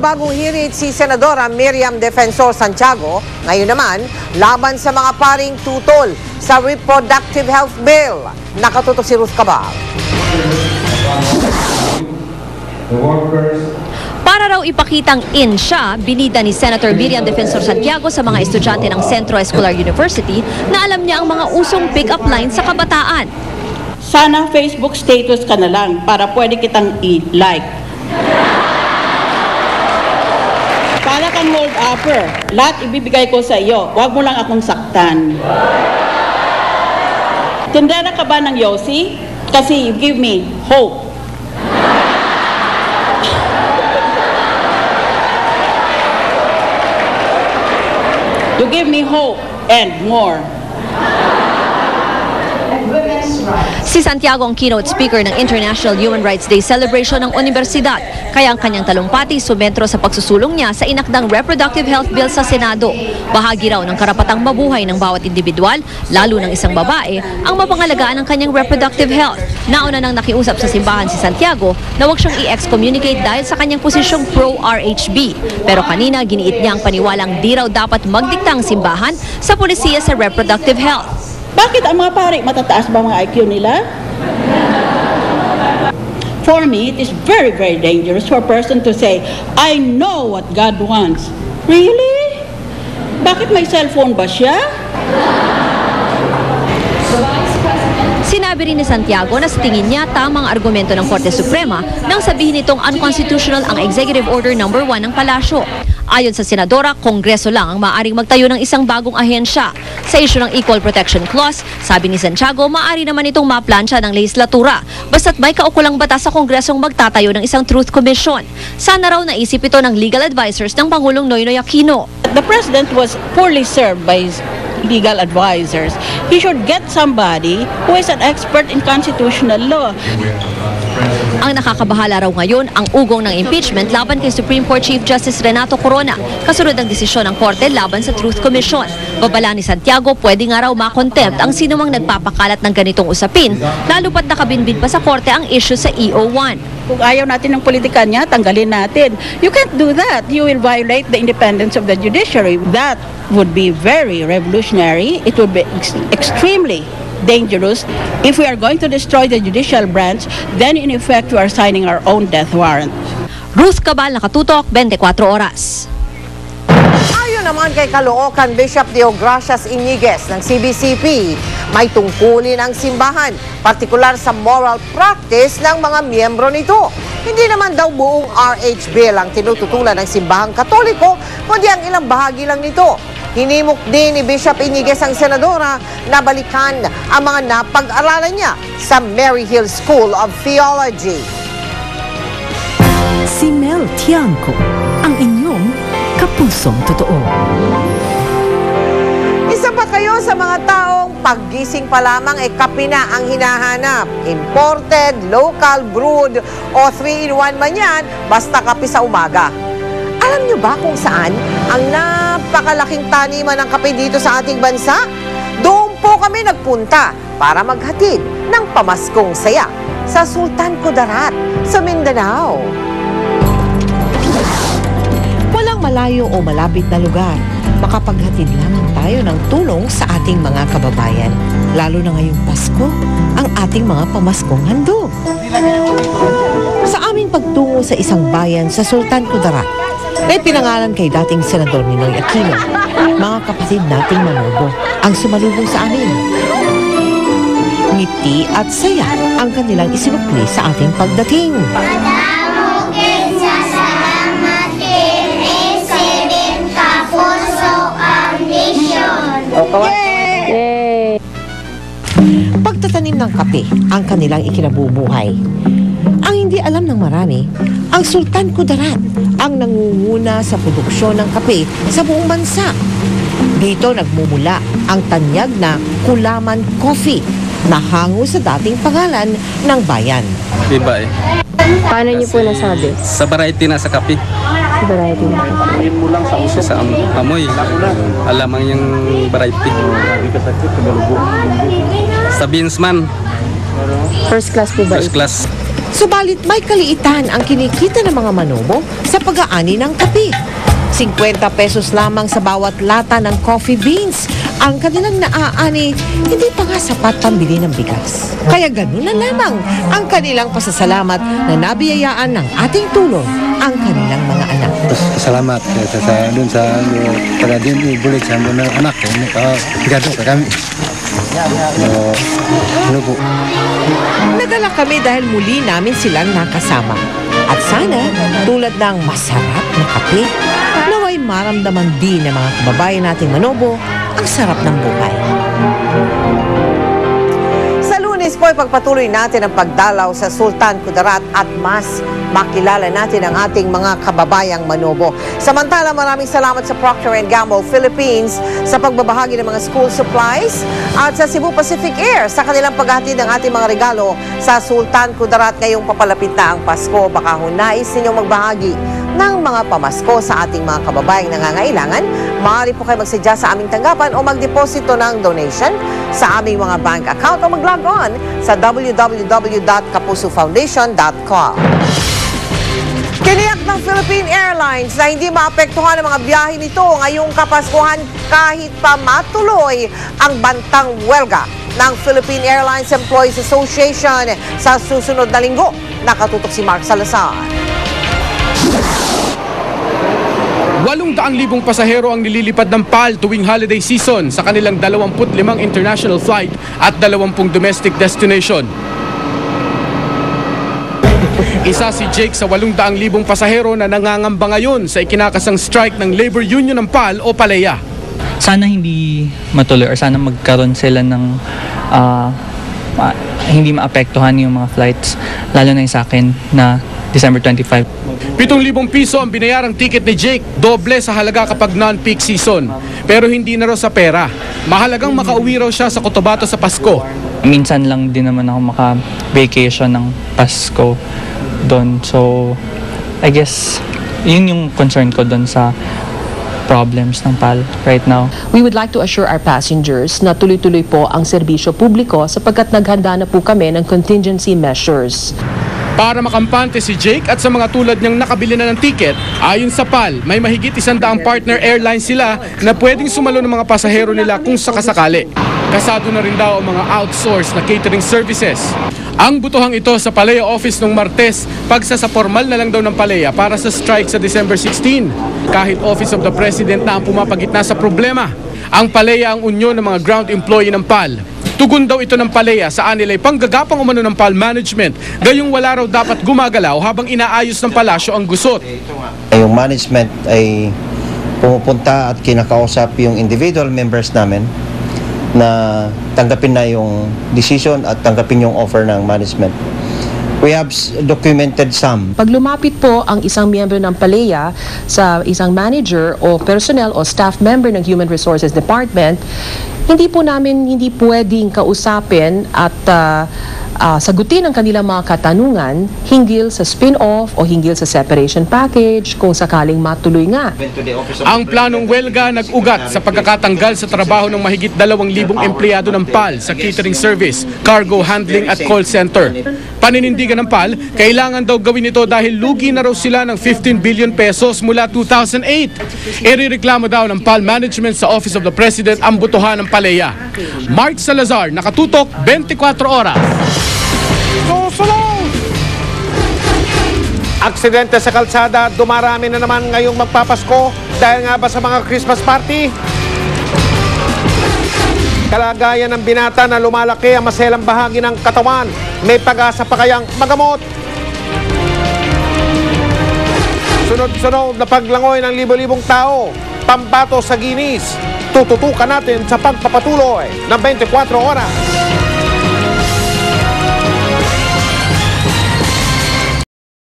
bagong hirit si Senadora Miriam Defensor Santiago, ngayon naman laban sa mga paring tutol sa Reproductive Health Bill. Nakatutok si Ruth Cabal. Para raw ipakitang in siya, binida ni Senator Miriam Defensor Santiago sa mga estudyante ng Centro Escolar University na alam niya ang mga usong pick-up line sa kabataan. Sana Facebook status ka na lang para pwede kitang i-like. Para kang hold upper, lahat ibibigay ko sa iyo, huwag mo lang akong saktan. Tindera ka ba ng Yossi? Kasi you give me hope. You give me hope and more. Si Santiago ang keynote speaker ng International Human Rights Day celebration ng universidad, kaya ang kanyang talumpati sumentro sa pagsusulong niya sa inakdang Reproductive Health Bill sa Senado. Bahagi raw ng karapatang mabuhay ng bawat individual, lalo ng isang babae, ang mapangalagaan ng kanyang reproductive health. Nauna nang nakiusap sa simbahan si Santiago na huwag siyang i-excommunicate dahil sa kanyang posisyong pro-RHB. Pero kanina giniit niya ang paniwalang di raw dapat magdiktang simbahan sa pulisiya sa reproductive health. Bakit ang mga pari matataas ba mga IQ nila? For me, it is very, very dangerous for a person to say, I know what God wants. Really? Bakit may cellphone ba siya? Sinabi rin ni Santiago na sa tingin niya tamang argumento ng Korte Suprema nang sabihin nitong unconstitutional ang Executive Order No. 1 ng Palasyo. Ayon sa Senadora, Kongreso lang ang maaaring magtayo ng isang bagong ahensya. Sa isyu ng Equal Protection Clause, sabi ni Santiago, maaari naman itong maplansya ng legislatura basta't may kaukulang batas sa Kongresong magtatayo ng isang Truth Commission. Sana raw naisip ito ng legal advisors ng Pangulong Noynoy Aquino. The President was poorly served by his legal advisors. He should get somebody who is an expert in constitutional law. Ang nakakabahala raw ngayon ang ugong ng impeachment laban kay Supreme Court Chief Justice Renato Corona, kasunod ng desisyon ng Korte laban sa Truth Commission. Babala ni Santiago, pwede nga raw makontempt ang sinumang nagpapakalat ng ganitong usapin, lalo pat nakabinbin pa sa Korte ang issue sa EO1. Kung ayaw natin ng politika niya, tanggalin natin. You can't do that. You will violate the independence of the judiciary. That would be very revolutionary. It would be extremely dangerous. If we are going to destroy the judicial branch, then in effect we are signing our own death warrant. Ruth Cabal, Nakatutok, 24 Oras. Ayon naman kay Caloocan Bishop Deogracias Iñiguez ng CBCP, may tungkulin ang simbahan, partikular sa moral practice ng mga miyembro nito. Hindi naman daw buong RH bill ang tinututulan ng simbahang Katoliko, kundi ang ilang bahagi lang nito. Hinimok din ni Bishop Iñiguez ang senadora na balikan ang mga napag-aralan niya sa Maryhill School of Theology. Si Mel Tiangco, ang inyong kapusong totoo. Isa pa kayo sa mga taong paggising pa lamang kape na ang hinahanap. Imported, local brewed o 3-in-1 man yan, basta kape sa umaga. Alam niyo ba kung saan ang napakalaking taniman ng kape dito sa ating bansa? Doon po kami nagpunta para maghatid ng pamaskong saya sa Sultan Kudarat sa Mindanao. Walang malayo o malapit na lugar, makapaghatid lamang tayo ng tulong sa ating mga kababayan. Lalo na ngayong Pasko, ang ating mga pamaskong handog. Sa aming pagtungo sa isang bayan sa Sultan Kudarat, may pinangalan kay dating Senador Ninoy Aquino, mga kapatid nating Manobo ang sumalubong sa amin. Ngiti at saya ang kanilang isinukli sa ating pagdating. Pagtatanim ng kape ang kanilang ikinabubuhay. Ang hindi alam ng marami, ang Sultan Kudarat ang nangunguna sa produksyon ng kape sa buong bansa. Dito nagmumula ang tanyag na Kulaman Coffee na hango sa dating pangalan ng bayan. Iba Paano niyo po nasabi? Sa variety na sa kape. Sa variety na kape. Sa amoy. Alamang yung variety. Sa beans man. First class po ba? First class. Subalit may kaliitan ang kinikita ng mga manobo sa pag-aani ng kape. 50 pesos lamang sa bawat lata ng coffee beans ang kanilang naaani, hindi pa nga sapat pambili ng bigas. Kaya ganun na lamang ang kanilang pasasalamat na nabiyayaan ng ating tulong ang kanilang mga anak. Salamat dun sa pada din ibulit sa mga anak ini gado ka kami. Po. Nadala kami dahil muli namin silang nakasama. At sana, tulad ng masarap na kape, naway maramdaman din ng mga kababayan nating manobo ang sarap ng buhay. Sa Lunes po, pagpatuloy natin ang pagdalaw sa Sultan Kudarat at mas makilala natin ang ating mga kababayang manobo. Samantala, maraming salamat sa Procter & Gamble Philippines sa pagbabahagi ng mga school supplies at sa Cebu Pacific Air sa kanilang paghahatid ng ating mga regalo sa Sultan Kudarat ngayong papalapit na ang Pasko. Baka nais ninyong magbahagi ng mga pamasko sa ating mga kababayang nangangailangan, maaari po kayo magsadya sa aming tanggapan o magdeposito ng donation sa aming mga bank account o mag-log on sa www.kapusofoundation.com. Tiniyak ng Philippine Airlines na hindi maapektuhan ang mga biyahe nito ngayong Kapaskuhan kahit pa matuloy ang bantang welga ng Philippine Airlines Employees Association sa susunod na linggo. Nakatutok si Mark Salazar. 800,000 pasahero ang nililipad ng PAL tuwing holiday season sa kanilang 25 international flight at 20 domestic destination. Isa si Jake sa 800,000 pasahero na nangangamba ngayon sa ikinakasang strike ng labor union ng PAL o PALEA. Sana hindi matuloy or sana magkaroon sila ng hindi maapektuhan yung mga flights, lalo na yung sa akin na December 25. 7,000 piso ang binayarang ticket ni Jake, doble sa halaga kapag non-peak season. Pero hindi na raw sa pera. Mahalagang makauwi raw siya sa Cotabato sa Pasko. Minsan lang din naman ako maka-vacation ng Pasko doon. So, I guess, yun yung concern ko doon sa problems ng PAL right now. We would like to assure our passengers na tuloy-tuloy po ang serbisyo publiko sapagkat naghanda na po kami ng contingency measures. Para makampante si Jake at sa mga tulad niyang nakabili na ng ticket, ayon sa PAL, may mahigit 100 partner airlines sila na pwedeng sumalo ng mga pasahero nila kung sakasakali. Kasado na rin daw ang mga outsourced na catering services. Ang butuhang ito sa PALEA office nung Martes, pagsasa formal na lang daw ng PALEA para sa strike sa December 16. Kahit Office of the President na ang pumapagitna sa problema. Ang PALEA ang unyon ng mga ground employee ng PAL. Tugon daw ito ng PALEA sa anilay panggagapang umano ng PAL management, gayong wala raw dapat gumagalaw habang inaayos ng palasyo ang gusot. Yung management ay pumupunta at kinakausap yung individual members namin na tanggapin na yung decision at tanggapin yung offer ng management. We have documented some. Pag lumapit po ang isang miyembro ng PALEA sa isang manager o personnel o staff member ng Human Resources Department, hindi pwedeng kausapin at sagutin ang kanilang mga katanungan hinggil sa spin-off o hinggil sa separation package kung sakaling matuloy nga. Ang planong welga nag-ugat sa pagkakatanggal sa trabaho ng mahigit 2,000 empleyado ng PAL sa catering service, cargo handling at call center. Paninindigan ng PAL, kailangan daw gawin ito dahil lugi na raw sila ng 15 billion pesos mula 2008. Irereklamo daw ng PAL management sa Office of the President ang butuhan ng PALEA. Mark Salazar, nakatutok 24 oras. Susunod! Aksidente sa kalsada, dumarami na naman ngayong magpapasko dahil nga ba sa mga Christmas party? Kalagayan ng binata na lumalaki ang maselang bahagi ng katawan. May pag-asa pa kayang magamot? Sunod-sunod na paglangoy ng libo-libong tao, pambato sa Guinness. Tututukan natin sa pagpapatuloy ng 24 oras.